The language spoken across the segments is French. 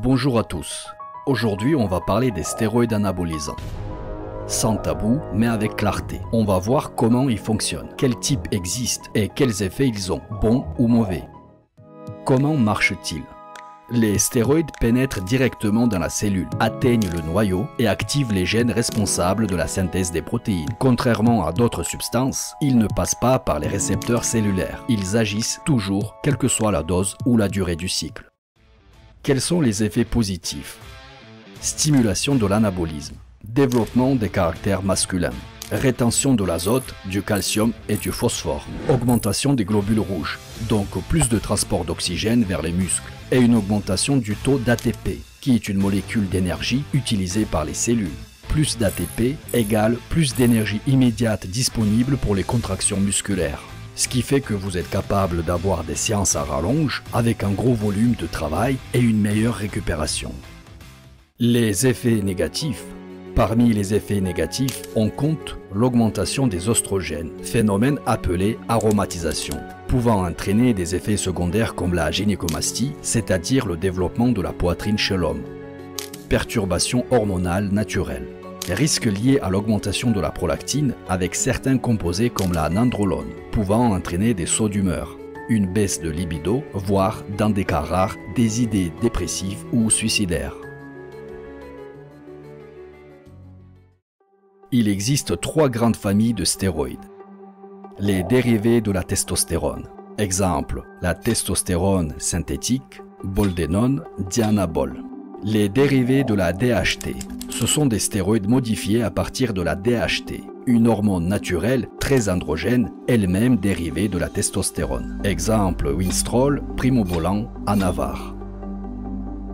Bonjour à tous. Aujourd'hui, on va parler des stéroïdes anabolisants. Sans tabou, mais avec clarté. On va voir comment ils fonctionnent, quels types existent et quels effets ils ont, bons ou mauvais. Comment marchent-ils? Les stéroïdes pénètrent directement dans la cellule, atteignent le noyau et activent les gènes responsables de la synthèse des protéines. Contrairement à d'autres substances, ils ne passent pas par les récepteurs cellulaires. Ils agissent toujours, quelle que soit la dose ou la durée du cycle. Quels sont les effets positifs? Stimulation de l'anabolisme, développement des caractères masculins, rétention de l'azote, du calcium et du phosphore, augmentation des globules rouges, donc plus de transport d'oxygène vers les muscles, et une augmentation du taux d'ATP, qui est une molécule d'énergie utilisée par les cellules. Plus d'ATP égale plus d'énergie immédiate disponible pour les contractions musculaires. Ce qui fait que vous êtes capable d'avoir des séances à rallonge avec un gros volume de travail et une meilleure récupération. Les effets négatifs. Parmi les effets négatifs, on compte l'augmentation des oestrogènes, phénomène appelé aromatisation, pouvant entraîner des effets secondaires comme la gynécomastie, c'est-à-dire le développement de la poitrine chez l'homme. Perturbations hormonales naturelles. Risques liés à l'augmentation de la prolactine avec certains composés comme la nandrolone, pouvant entraîner des sauts d'humeur, une baisse de libido, voire, dans des cas rares, des idées dépressives ou suicidaires. Il existe 3 grandes familles de stéroïdes. Les dérivés de la testostérone. Exemple, la testostérone synthétique, boldenone, dianabol. Les dérivés de la DHT. Ce sont des stéroïdes modifiés à partir de la DHT, une hormone naturelle très androgène, elle-même dérivée de la testostérone. Exemple, Winstrol, Primobolan, Anavar.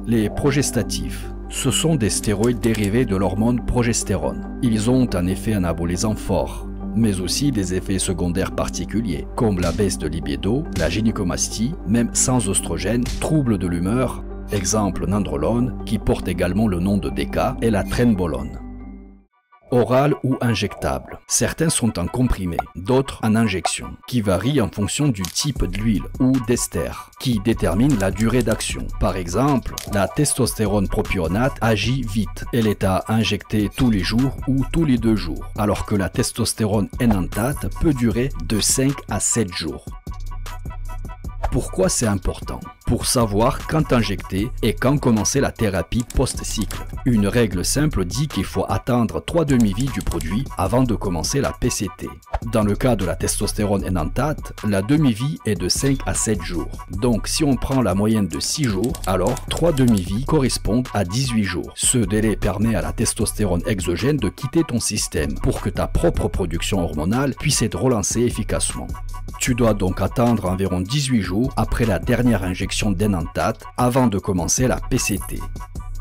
Les progestatifs. Ce sont des stéroïdes dérivés de l'hormone progestérone. Ils ont un effet anabolisant fort, mais aussi des effets secondaires particuliers, comme la baisse de libido, la gynécomastie, même sans oestrogène, troubles de l'humeur, exemple nandrolone, qui porte également le nom de DK, et la trenbolone. Oral ou injectable. Certains sont en comprimé, d'autres en injection, qui varient en fonction du type d'huile ou d'ester, qui détermine la durée d'action. Par exemple, la testostérone propionate agit vite. Elle est à injecter tous les jours ou tous les 2 jours, alors que la testostérone enantate peut durer de 5 à 7 jours. Pourquoi c'est important? Pour savoir quand injecter et quand commencer la thérapie post-cycle. Une règle simple dit qu'il faut attendre 3 demi-vies du produit avant de commencer la PCT. Dans le cas de la testostérone enantate, la demi-vie est de 5 à 7 jours. Donc si on prend la moyenne de 6 jours, alors 3 demi-vies correspondent à 18 jours. Ce délai permet à la testostérone exogène de quitter ton système pour que ta propre production hormonale puisse être relancée efficacement. Tu dois donc attendre environ 18 jours après la dernière injection d'enantate avant de commencer la PCT.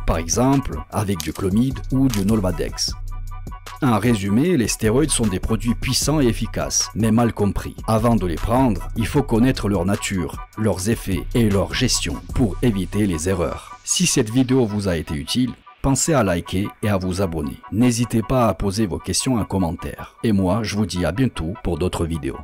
Par exemple, avec du Clomid ou du Nolvadex. En résumé, les stéroïdes sont des produits puissants et efficaces, mais mal compris. Avant de les prendre, il faut connaître leur nature, leurs effets et leur gestion pour éviter les erreurs. Si cette vidéo vous a été utile, pensez à liker et à vous abonner. N'hésitez pas à poser vos questions en commentaire. Et moi, je vous dis à bientôt pour d'autres vidéos.